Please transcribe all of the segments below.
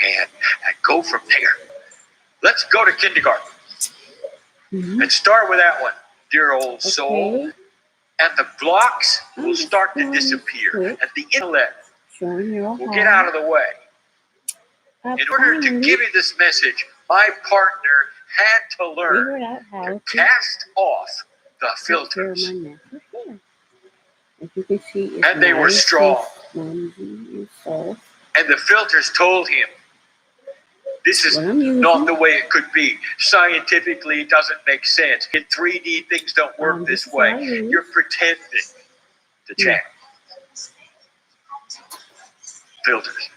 hand and go from there. Let's go to kindergarten and start with that one, dear old soul. And the blocks will start to disappear, and the intellect will get out of the way. In order to give you this message, my partner had to learn to cast off the filters. And they were strong. And the filters told him, this is not the way it could be. Scientifically, it doesn't make sense. In 3D, things don't work this way. You're pretending to change. Filters.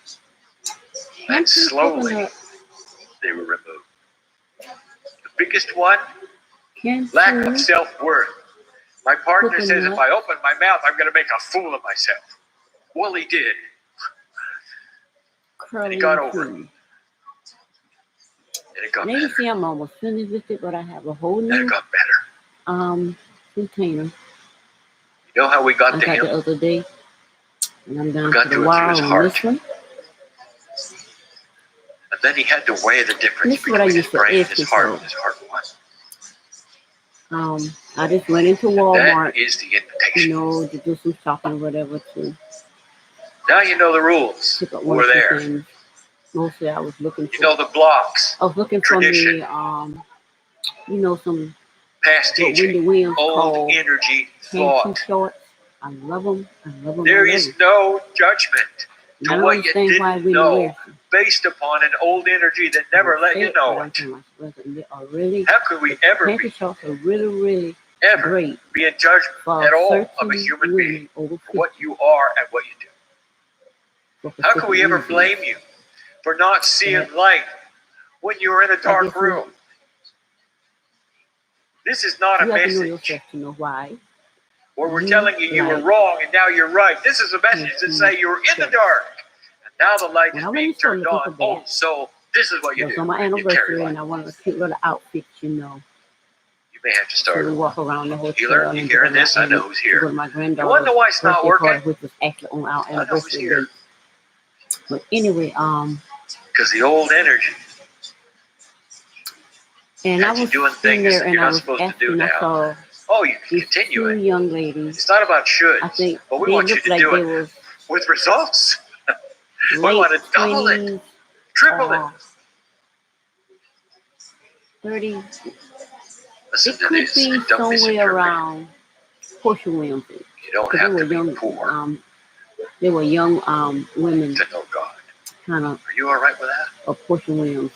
And slowly, they were removed. The biggest one, lack of self-worth. My partner says, if I open my mouth, I'm going to make a fool of myself. Well, he did. And he got over it. And it got better. See, I'm almost finished with it, but I have a whole new it got better. container. You know how we got to him? The other day, and I'm down we got to the to it wire through his on heart. this one. And then he had to weigh the difference This is what I between his used to brain and ask his heart for. and his heart was. I just went into And Walmart, that is the invitation. to do some shopping, whatever, to Now you know the rules. pick up We're one or two there. things. Mostly I was looking for. You know the blocks, I was looking for tradition. me, some past what Wendy teaching, Williams old called energy, pantry thought. shorts. I love them. There is no judgment I to don't what you understand why didn't we know wear them. based upon an old energy that never let you know it. They are really, How could we ever pantry be, shorts are really, really ever great be in judgment for at all of certain a human being women over for what you are and what you do? 50. How can we ever blame you for not seeing light when you were in a dark room? This is not a You have to know message yourself to know why. where we're telling you you were wrong and now you're right. This is a message that say you were in the dark and now the light is being turned on. Oh, so this is what you It was do. on my You carry anniversary, light. and I wanted a cute little outfit, You may have to So start. we walk around the hotel. Healer, you and hearing go this? I know who's here. Go to my You granddaughter's wonder why it's not birthday party, working? which was actually on our I know who's anniversary here. date. But anyway, Because the old energy and I has you was doing sitting things there that and you're I not was supposed to do asking, I now. saw Oh, you can these continue two it. young ladies. It's not about shoulds, I think but we they want you looked to like do they it was with results. We late want to double it, 20s, triple it. 30. Listen It to could this be and don't somewhere misinterpret. around Portia Williams. You don't They have were to be young, poor they were young women, to know God. kind of Are you all right with that? of Portia Williams.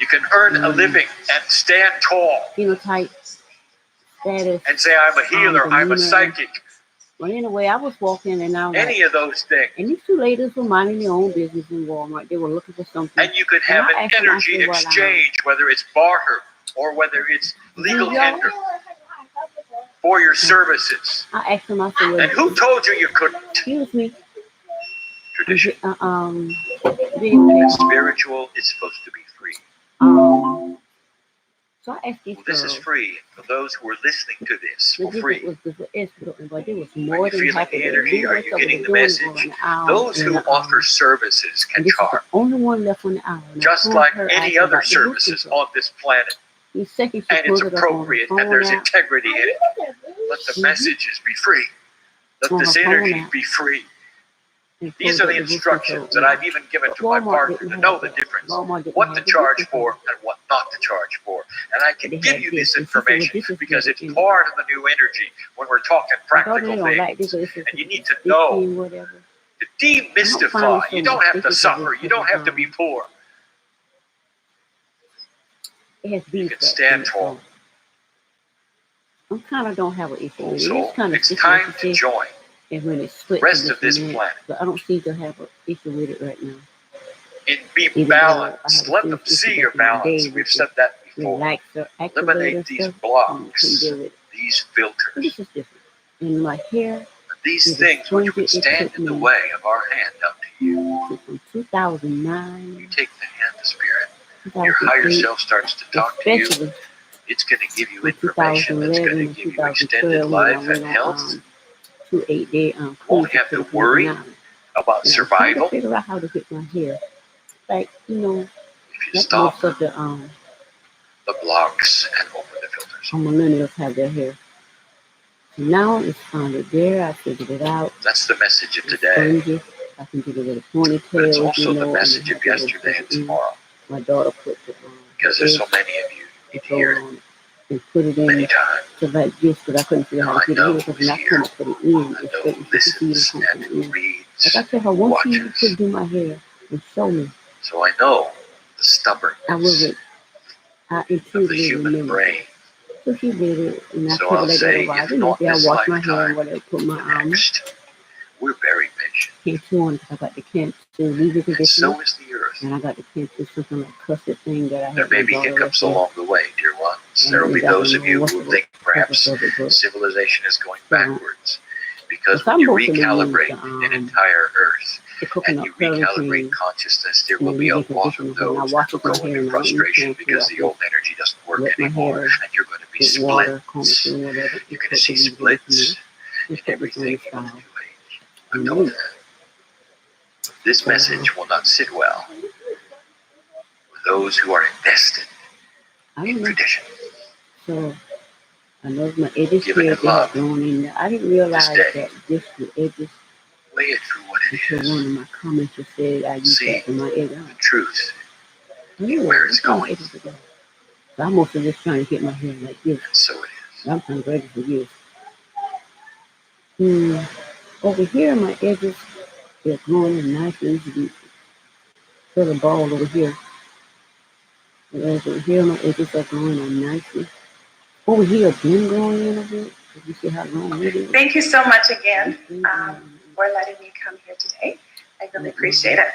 You can earn a living and stand tall Phenotype, status. and say, I'm a healer, I'm a demeanor. psychic, Well, anyway, I was walking and I was any of those things. and these two ladies were minding their own business in Walmart. They were looking for something. And you could have And I an asked them, I energy said, well, exchange, whether it's barter or whether it's legal y'all- tender for your services. I asked them, I said, well, And who told you you couldn't? excuse me. Tradition. Video Spiritual is supposed to be free. So I asked these Well, this is girls. free for those who are listening to this for The free. visit was excellent, but it was Are more you than feeling happy the to energy? do Are what you they getting were the doing message? on the aisle Those and, who offer services can and this is charge, the only one left on the aisle. And I just told like her, I any said, other about the book services control. on this planet. The second she And it's pulled it up on the appropriate phone and there's app, integrity in it. Let the messages be free. Let On this the phone energy app. be free. and These pulled are the up book instructions control that app. I've even given to Walmart my partner didn't to have know the that. difference. Walmart didn't What have to the book charge control. for and what not to charge for. And I can They give had you this. this And she said, well, information this is because good, it's you know. part of the new energy when we're talking I thought practical they don't like things. this. And you need to know Whatever. to demystify. You don't have to suffer. You don't have to be poor. It has You beef. can stand tall. I kind of don't have an issue with it. So It's kind of it's time to join and when it's split rest to of this different planet. but I don't seem to have an issue with it right now. and be Even though I balanced. have Let a them few see issues your with my balance. day We've with said that before. Relaxer, activator Eliminate these stuff. blocks, Can do it. these But filters. this is different. And my hair These is things which would it stand took in the me way of our hand up to you. from 2009, You take the hand of spirit. Your higher 2008, self starts to talk to you. especially It's going to give you in information that's 2011 going and to give you extended 2012 when I life went and on health. 2 8-day Won't have to worry cruise. about about And I was trying to survival? figure out how to get my hair. Like, If you like stop most of the blocks and open the filters, millennials have their hair. Now it's finally there. I figured it out. that's the message of It's today. fringy. I can get it with a ponytail. But it's if also the and message you of have to go yesterday put and it in. tomorrow. My daughter put the Because there's so edge many of you. You control hear it on it and put it many in times. to like this, but I couldn't figure out Now how I to get know it in because who's when I here. couldn't put it in, I it's know straight who to the feet and listens can't and put it who in. reads, Like I said, her who once you watches. could do my hair and show me, So I know the I stubbornness would I of the intuitively human remember. brain. So she did it, and I So kept it I'll like that say, a while. if Then not after I this washed my hair and lifetime, whatever, put the my next. We're very patient. cancer on because I got the cancer leave-in And conditioner, so is the earth. and I got the cancer something like custard thing that I There had may my be daughter hiccups with. along the way, dear ones. And There will be I don't those of know you what who the think purpose perhaps of it, but civilization is going so backwards. Because I'm when you supposed to use recalibrate an entire earth the and coconut you curry recalibrate cream consciousness, there and will the be a leave-in lot of conditioner. When I those wash that will with my go hair into and I let me frustration comb through, because I the old energy doesn't work let my anymore, hair and you're going to be with water, comb it splits. through, whatever. And You're going to put see the leave-in splits in in put this on everything the in the style. new age. I've And told me, you. This so, message will not sit well with those who are invested I in don't know. tradition. So I know my edges Give it here in they have love grown in there. I didn't realize this day. that this the edges Weigh it for what it until one is. of my comments said I use See that for my edges. the truth Anyway, where it's I'm going. edges again. So I'm also just trying to get my hair like this. And so it is. I'm trying to edges for years. Over here, my edges they're growing in nice and easy. Feel the ball over here. Over here, my edges are growing in nicely. Over here, been growing in a bit. You see how long it is? Thank you so much again for letting me come here today. I really appreciate it.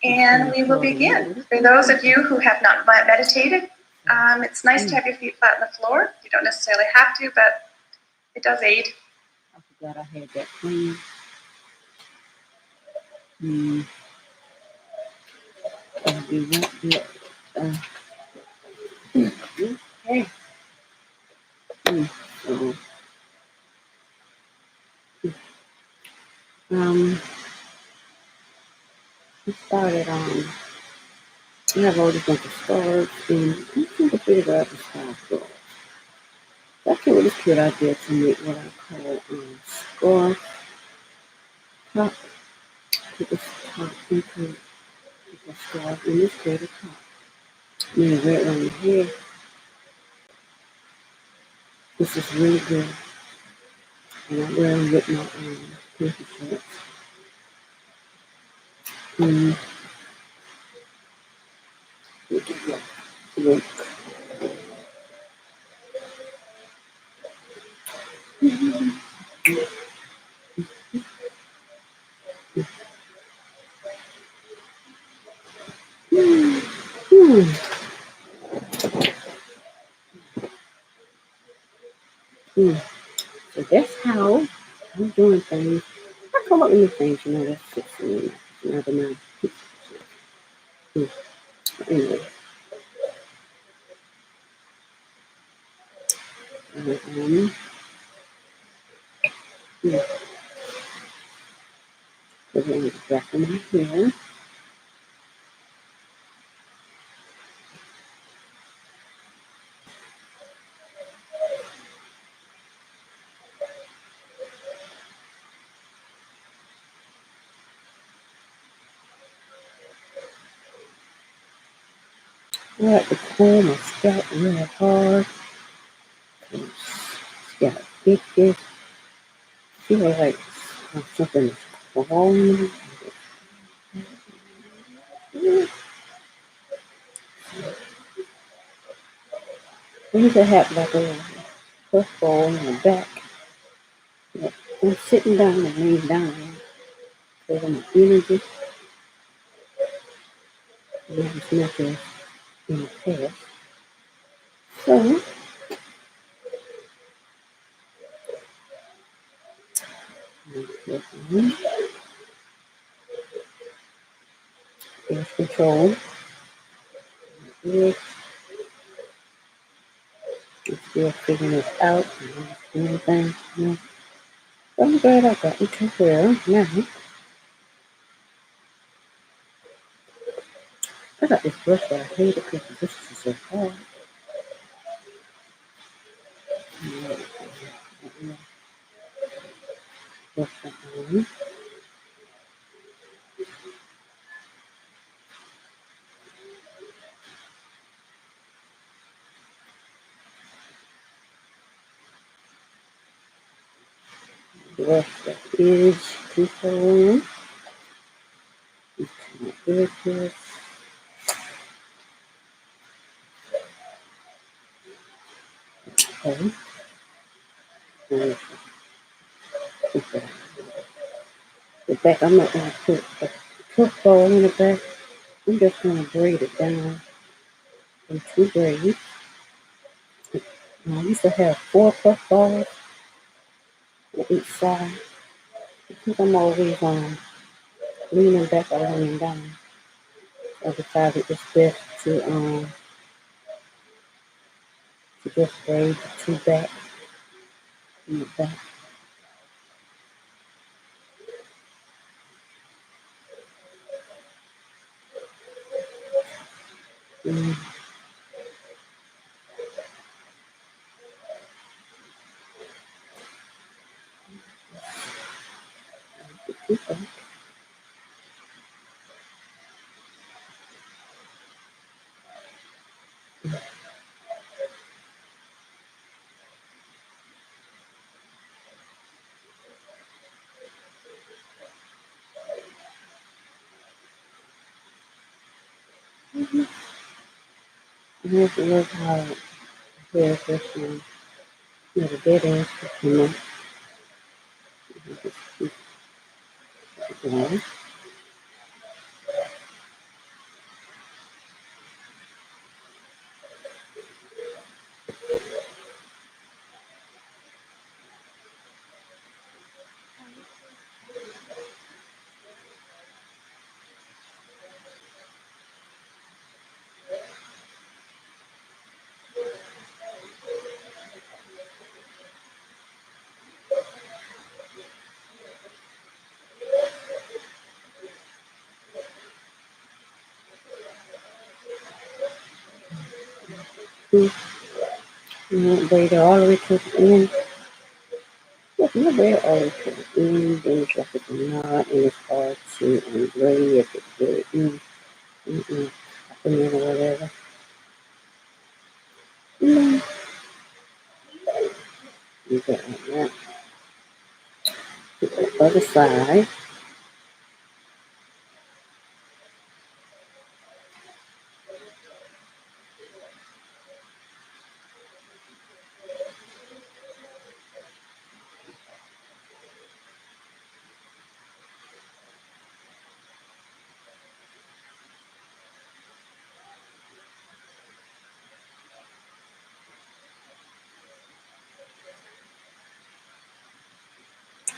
And we will begin. For those of you who have not meditated, it's nice to have your feet flat on the floor. You don't necessarily have to, but it does aid. I forgot I had that cream. I'll be right there. Okay. So, we started we have all these bunch of stars, and I'm trying to figure out the star stars. I came with this kid out there to make what I call scarf top. Put this top into the scarf, and this way the top. And then right around here. This is really good. And I wear them with my pinky shorts. Look at that. Look. Hmm. So that's how I'm doing things. I come up with new things, that's 16, another 9. Anyway, put it in the back of my hair. I like to comb my scalp real hard. Scalp thickness. Feel like something is crawling. I used to have like a puff ball in the back. But I'm sitting down and laying down because I'm an energy. And I was nothing in the past. So, there's control. Yes, I'm still figuring this out and everything. So I'm glad I got it to care now. I got this brush that I hate it because this is so hard. Brush that on. Brush the edge control in. Okay, this. Okay. And the back, I'm not going to put a football in the back. I'm just going to braid it down in 2 braids. I used to have 4 footballs on each side. I think I'm always leaning back or laying down. I decided it's best to just braid the 2 back in the back. Mm. The 2 back. And here's a little how here's this one. Where the dead ends come up. Just keep it going. And braid it all the way to the end. Look, my braid all the way to the end. Then it's like it's a knot and it's hard to braid at the very end. Up in there or whatever. Mm. You got like that. The other side.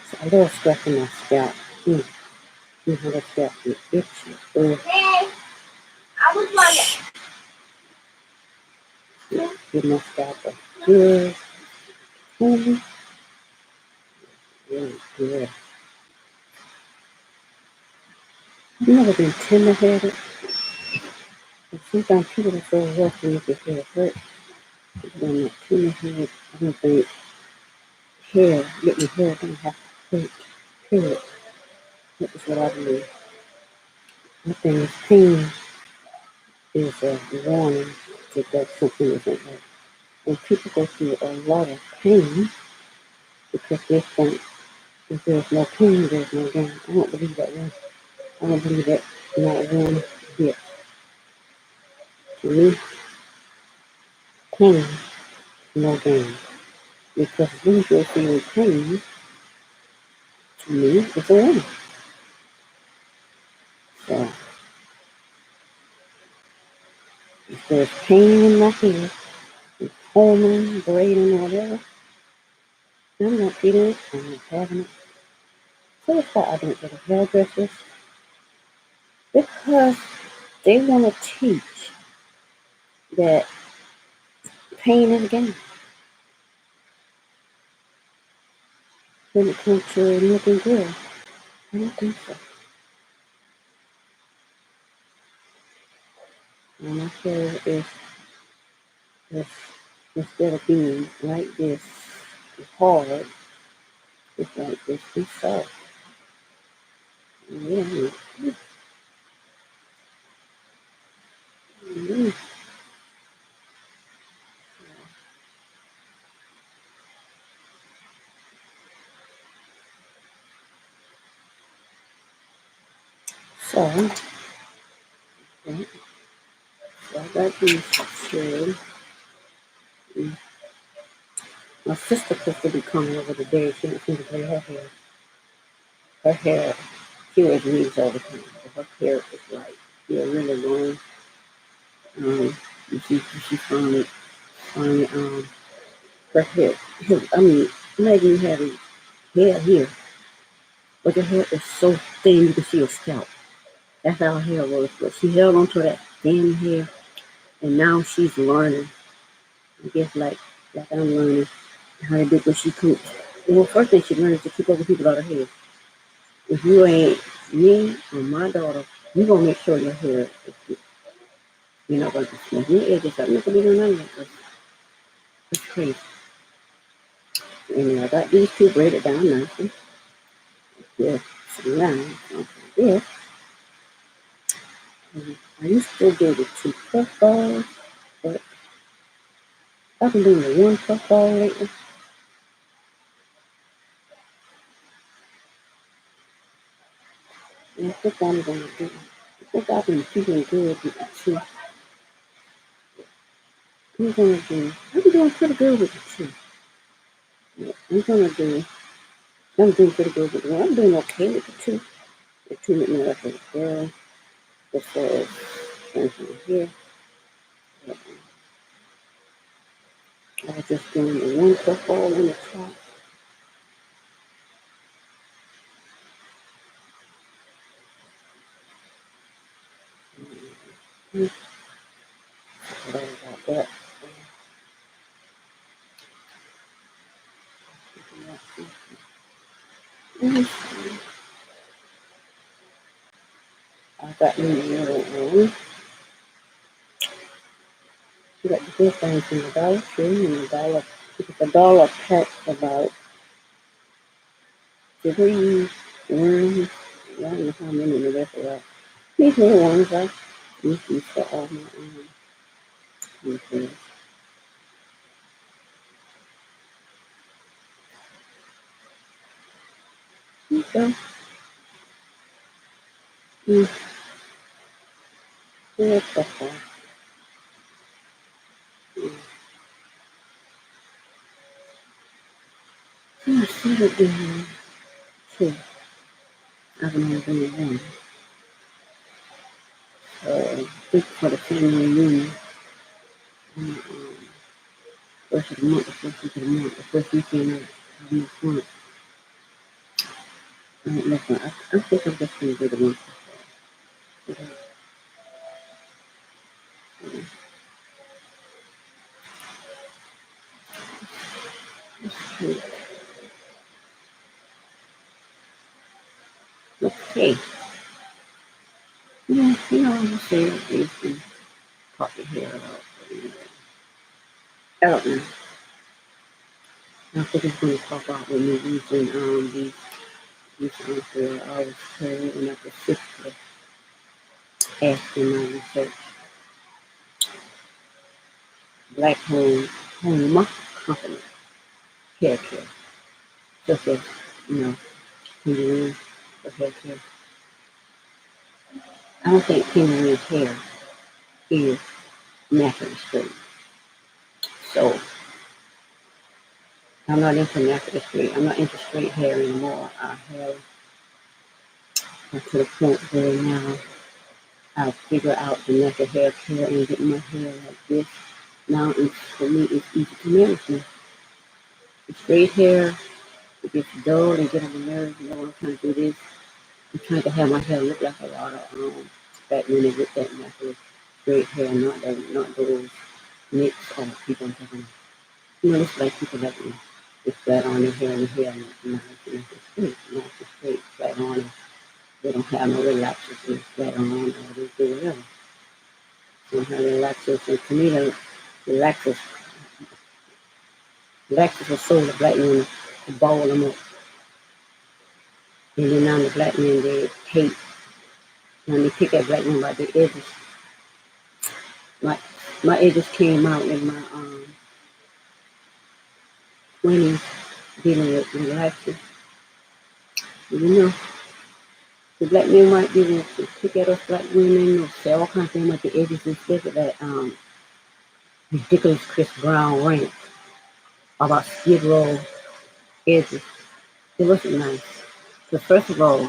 So a little scratch in my scalp. See how that scalp is itchy. Hey, I was wondering. Give my scalp a good clean. Really good. I've never been tender-headed. But sometimes people are so rough to make your hair hurt. People are not tender-headed. I don't think getting hair don't have to hurt. Period. That is what I believe. I think pain is a warning that something isn't right. When people go through a lot of pain because they think if there's no pain, there's no gain. I don't believe that way. I don't believe that not one bit. To me, pain, no gain. Because when you're feeling pain, to me, it's a win. So, if there's pain in my head, homing, braiding, or whatever, I'm not feeling it, I'm not having it. So that's why I don't go to hairdressers. Because they want to teach that pain is gain when it comes to looking good. I don't think so. And my hair is instead of being like this, hard, it's like this, it's soft. Yeah. Mm-hmm. So, okay, so I got these two. My sister supposed to be coming over today. She didn't seem to play her hair. Her hair, she wears wigs all the time. But her hair is like, yeah, really long. She finally, her hair, I mean, imagine you having hair here, but your hair is so thin you can see your scalp. That's how her hair was. But she held on to that thin hair, and now she's learning. I guess like I'm learning how to do what she cooks. Well, first thing she learned is to keep other people out of hair. If you ain't me or my daughter, you gonna make sure your hair is good. You're not gonna snap your edges up. You're not gonna be doing none of that. 'Cause it's crazy. And I got these two braided down nicely. Yeah, some lines. Yeah. I used to do the two puff balls, but I've been doing the one puff ball lately. And I think I'm gonna do. I think I've been feeling good with the two. I'm gonna do. I've been doing pretty good with the two. Yeah, I'm doing pretty good with the one. I'm doing okay with the two. The treatment me like a girl. The says something here. I was just doing the one puff ball in the top. Forgot about that. I got me another one. You got the good things from the Dollar Tree and the dollar. It's a dollar pack about 3 worms. I don't know how many the rest of that. These little ones I use these for all my things. Okay. Yeah, that's all. I see what they have too. I've never done one. This for the family reunion. And, first of the month, the first week of the month, the first weekend of next month. Listen, I think I'm just going to do the one. Okay. Yeah, I'm saying these things pop your hair out. I don't know. I think it's going to pop out with me using these for I was told when I was sister asking my research. Black home company hair care. Such as, Penguin for hair care. I don't think Penguin's hair is naturally straight. So I'm not into naturally straight. I'm not into straight hair anymore. I have to the point where now I figure out the natural hair care and get my hair like this. Now for me it's easy to manage me. The straight hair, it gets dull and get on the nerves. I'm trying to do this. I'm trying to have my hair look like a lot of back when they get that natural straight hair, not those mixed or people talking. It's like people like me. It's flat on their hair and the hair and not just straight, flat on. They don't have no relaxers, it's flat on or they do whatever. Somehow relaxers, and to me, the relaxers, relaxers are sold to black women to ball them up. And then now the black men, they hate when they pick at black women by their edges. My edges came out in my 20s dealing with relaxers. You know, the black men might be able to pick at us black women or say all kinds of things at the edges and stuff of that ridiculous Chris Brown rant about Skid Row edges. It wasn't nice. But first of all,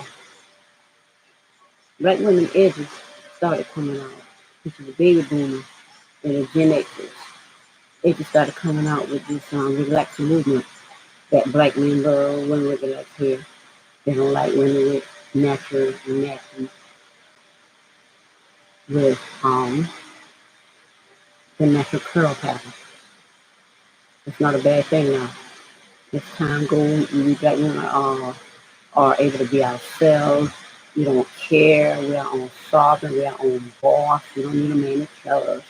black women edges started coming out. This is the baby boomers and the Gen Xers. They just started coming out with this relaxing movement that black men love women with relaxed hair. They don't like women with natural nappies with the natural curl pattern. It's not a bad thing now. As time goes, we black women are able to be ourselves. We don't care. We are on sovereign. We are on boss. We don't need a man to tell us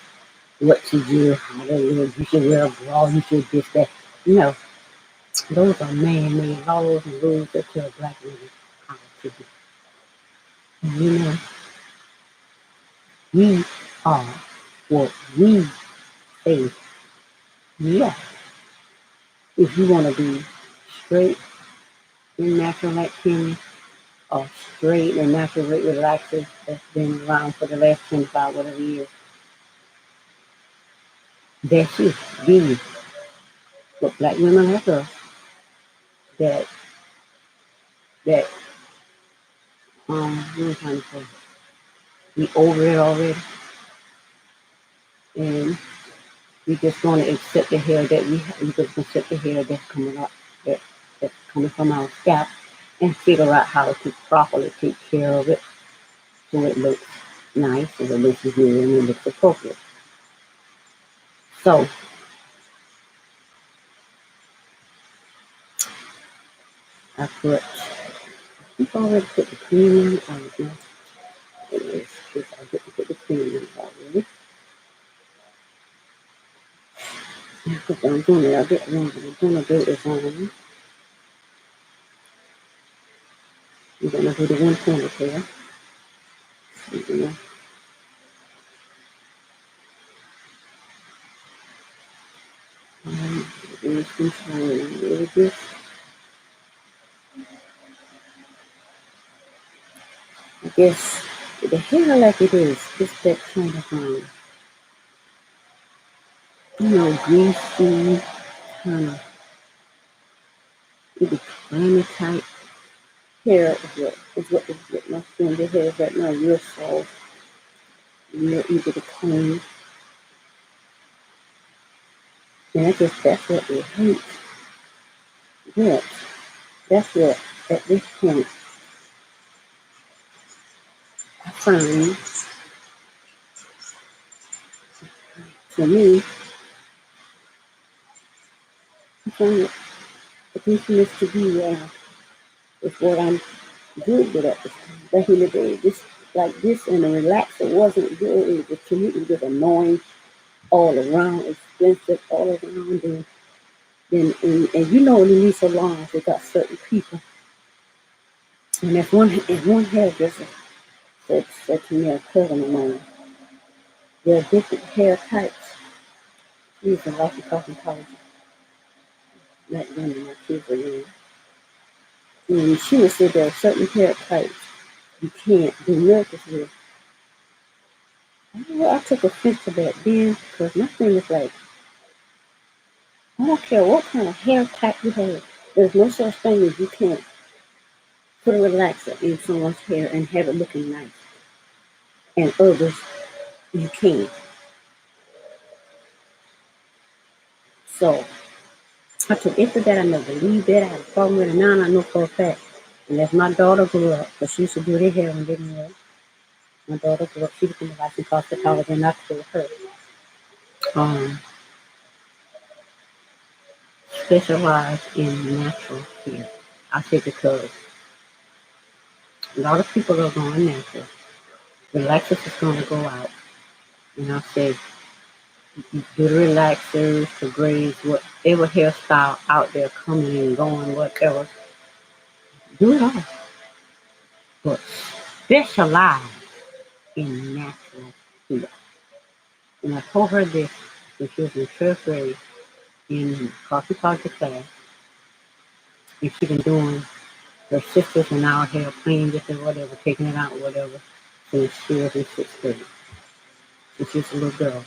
what to do, how to live. You should wear a bra. You should this, that. You know, those are man-made laws and rules that tell black women how to do. And you know, we are what we say we are. If you want to be straight and natural like Kimmy, or straight and natural relaxers that's been around for the last 25 whatever years, that's you, be you. But black women like us that what am I trying to say? We over it already, and we just going to accept the hair that we just accept the hair that's coming up, that's coming from our scalp, and figure out how to properly take care of it so it looks nice and it looks good and it looks appropriate. So I think I already put the cream in. No, I didn't put the cream in already. Because I'm doing it, I'll get wrong, but I'm going to do it on. I'm going to do the one ponytail. You know. There's some shiny really good. I guess the hair like it is, just that kind of greasy, kind of maybe clammy type hair is what my skin the hair is right now, real soft, real easy to clean. And I guess that's what we hate. But that's what at this point I find for me, I find it needs to be is what I'm good with at this time. Back in the day, this like this and a relaxer wasn't good. It was, to me, it was just annoying all around, expensive all around. And you know, in these salons, they got certain people. And if one hairdresser said to me, a cousin of mine, there are different hair types. She's a life cosmetologist. Not women, my kids are young. And she would say there are certain hair types you can't do miracles with. I took offense to that then, because my thing is like, I don't care what kind of hair type you have. There's no such thing as you can't put a relaxer in someone's hair and have it looking nice. And others, you can't. So, I took into that. I never believed that. I had a problem with it. Now I know for a fact. And as my daughter grew up, because she used to do their hair and didn't know. My daughter grew up, she became a licensed cosmetologist, and I told her, specialize in natural hair. I said because a lot of people are going natural. Relaxers is going to go out. And I said, do the relaxers, the braids, whatever hairstyle out there coming and going, whatever. Do it all. But specialize in natural hair. And I told her this when she was in 12th grade in cosmetology class. And she been doing her sisters and our hair, cleaning it and whatever, taking it out, whatever, since she was in 6th grade. And she's a little girl.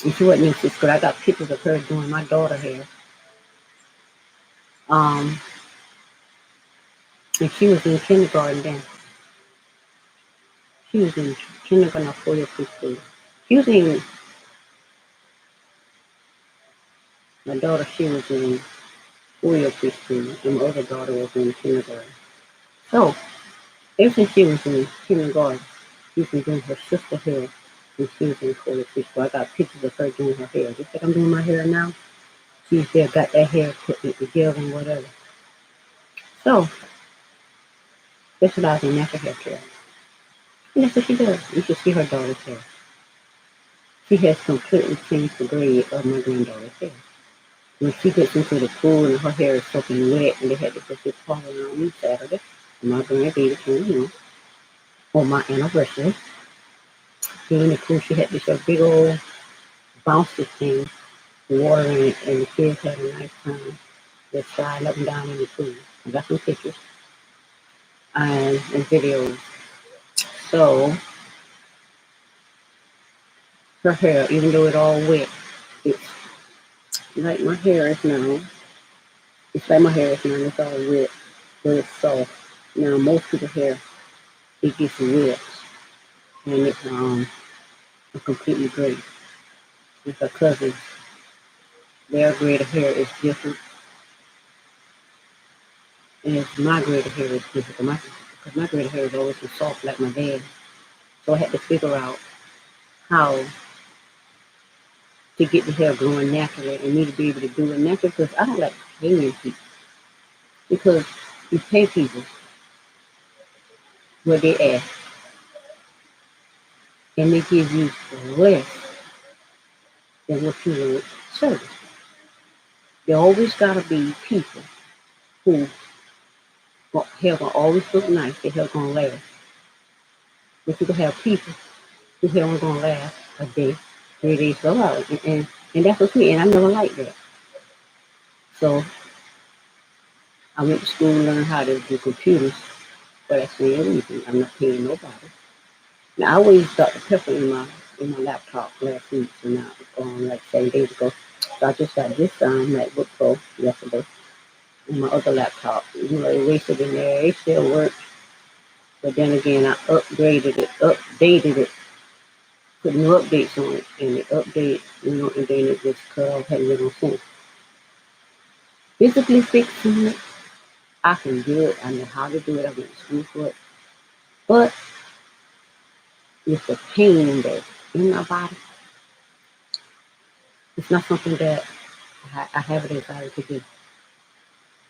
And she wasn't in 6th grade. I got pictures of her doing my daughter's hair. And she was in kindergarten then. She was in kindergarten or 4 year preschool. She was in, my daughter, she was in 4 year preschool, and my other daughter was in kindergarten. So, ever since she was in kindergarten, she's been doing her sister's hair when she was in 4 year preschool. I got pictures of her doing her hair. Just like I'm doing my hair now, she's there, got that hair put it together and whatever. So, specializing in natural hair care. And that's what she does. You should see her daughter's hair. She has completely changed the grade of my granddaughter's hair. When she gets into the pool and her hair is soaking wet, and they had to put this party on me Saturday, and my grandbaby came in on my anniversary. She in the pool, she had this big old bouncy thing, water in it, and the kids had a nice time. They're sliding up and down in the pool. I got some pictures and videos. So, her hair, even though it's all wet, it's like my hair is now. It's like my hair is now. It's all wet, but it's soft. Now, most people's hair, it gets wet, and it's completely gray. With her cousins, their grade of hair is different, and my grade of hair is different. Because my grade of hair is always so soft like my dad. So I had to figure out how to get the hair growing naturally and me to be able to do it naturally, because I don't like paying people. Because you pay people what they ask, and they give you less than what you want service. There always gotta be people who hair gonna always look nice, their hair gonna last. But you can have people whose hair only gonna last a day, 3 days, 4 hours, and that's what's me, and I never liked that. So I went to school and learned how to do computers for that same reason. I'm not paying nobody. Now I always Dr. Pepper in my laptop last week, so now like 7 days ago. So I just got this MacBook Pro yesterday on my other laptop. It wasted in there. It still works. But then again, I updated it, put new updates on it, and it updates, and then it just cut off, hadn't made no sense. Physically fixing it, I can do it. I know how to do it. I went to school for it. But with the pain that's in my body, it's not something that I have a desire to do.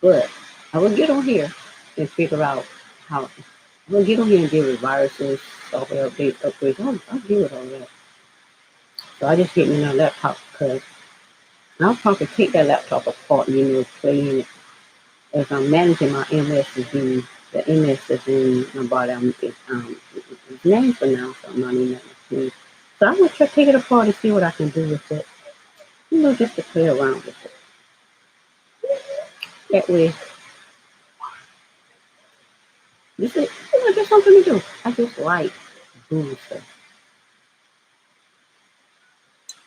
But I will get on here and figure out how. We'll get on here and deal with viruses, software upgrades. I'll deal with all that. So I just get me a laptop because I'll probably take that laptop apart and, play in it. As I'm managing my MS disease, the MS that's in my body, it's named for now, so I'm not even that. So I'm going to try to take it apart and see what I can do with it. Just to play around with it. That way, this is, just something to do. I just like doing stuff.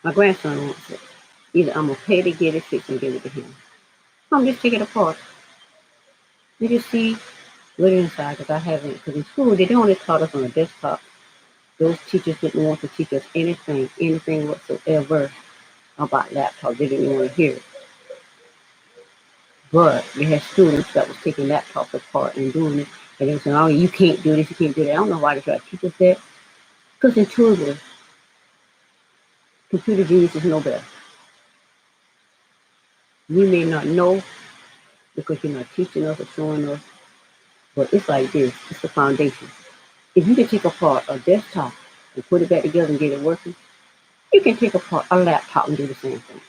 My grandson wants it. Either I'm going to pay to get it fixed and give it to him. I'm just take it apart. You just see what is inside, because I haven't, because in school, they only taught us on a desktop. Those teachers didn't want to teach us anything whatsoever about laptops. They didn't want to hear it. But they had students that was taking laptops apart and doing it. And they were saying, oh, you can't do this, you can't do that. I don't know why they try to teach us that. Because intuitively, computer geniuses know better. We may not know because you're not teaching us or showing us, but it's like this. It's the foundation. If you can take apart a desktop to put it back together and get it working, you can take apart a laptop and do the same thing.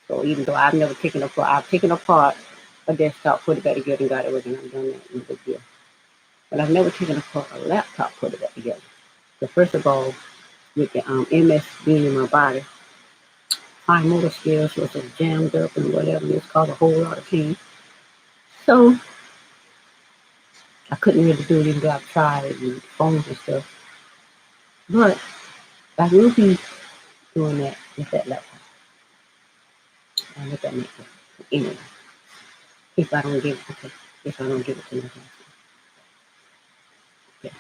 So even though I've never taken apart, I've taken apart a desktop, put it back together, and got it working. I've done that in a big deal. But I've never taken apart a laptop, put it back together. So first of all, with the MS being in my body, fine motor skills was jammed up and whatever. It's caused a whole lot of pain. So I couldn't really do it even though I've tried and phones and stuff. But I will be doing that with that laptop. And with that network. Anyway, if I don't give it, okay. If I don't give it to my husband. Okay.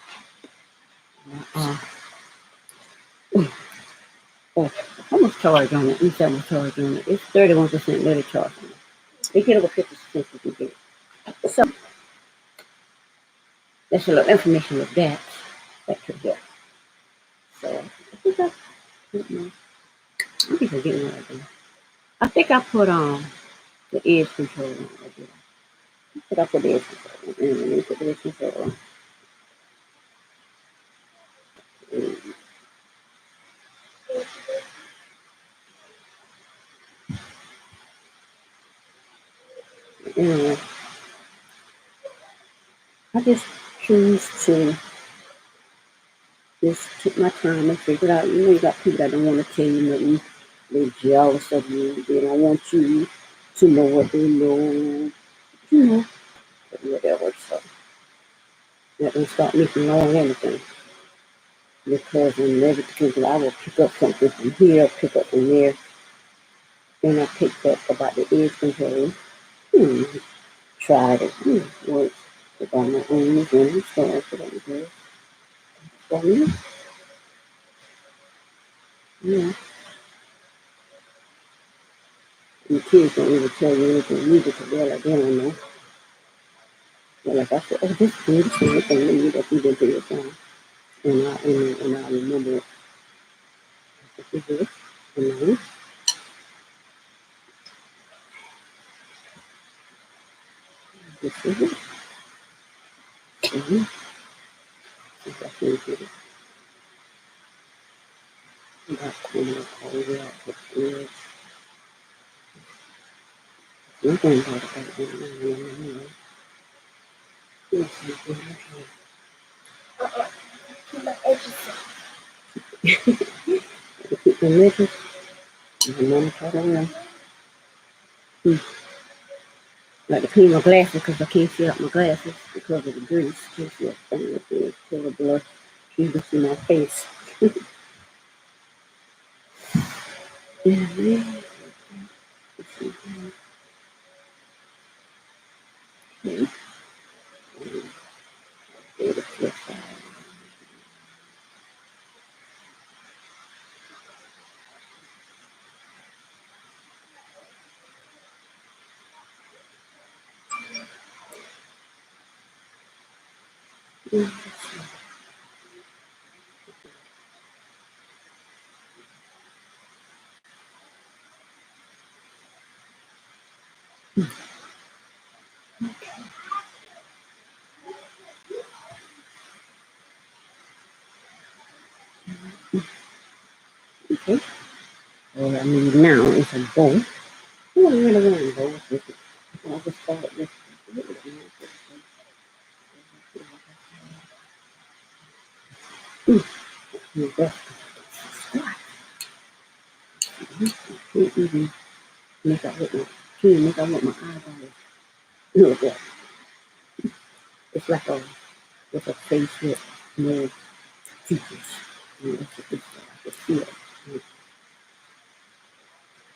How much charge on it? Let me see how much charge on it. It's 31% let it charge on it. They get over 50% you can get it. So there's a lot of information with that could help. So I think I think I'm getting what I do. I think I put the edge control on. I think I put the edge control on. Let me put the edge control on. Anyway, I just choose to just take my time and figure it out. You know, you got people that don't want to tell you nothing. They're jealous of you. They don't want you to know what they know. You know, but whatever. So that don't stop me from knowing anything. Because in every particular, I will pick up something from here, pick up from there. Then I picked up about the edge control. Tried it. Worked. Took on my own and started for that good. So, yeah. And kids don't even tell you anything either because they're like, they don't know. But like I said, oh, this is the same thing that you that you did to your son. And I remember it. This is it. And then, this is it. Mm-hmm. I think it is. That corner all the way out to the edge. Nothing about it. Keep the edges. And then I don't know. Like to clean my glasses because I can't see out my glasses because of the grease. Can't see a thing up there. Full of blood. You can see my face. Okay. All I need now is a bowl. I don't really want a bowl with it. I just thought it was. Make up with my make up with my eyeballs. Look at it's like a face with no features. It's like a feel.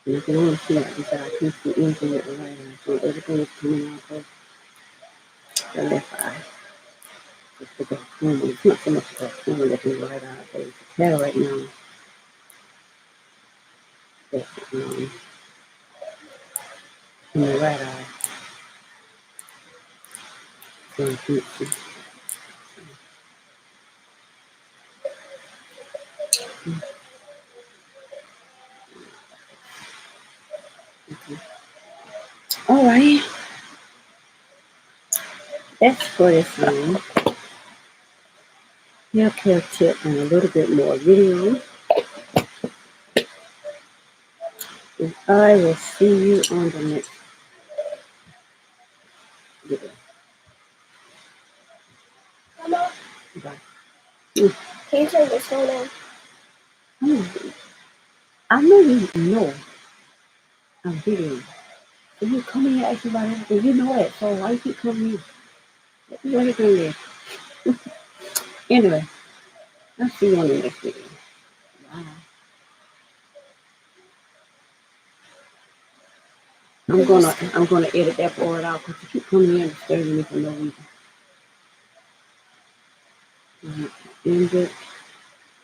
And I can only see out this eye. I can't see anything with the right eye. So everything is coming out of the left eye. It's like a corner. It's not so much a corner that's in the right eye, but it's a cataract now. That's in the right eye. So I can't see. Okay. All right. That's for this one. hair care tip and a little bit more video. And I will see you on the next video. Mama, Bye. can you turn this one on? I know you know I'm videoing. So you come in here and ask about everything. You know it. So why you keep coming in? What do you think is? Anyway, I'll see you on the next video. Bye. I'm gonna edit that part out because you keep coming in and disturbing me for no reason. End it.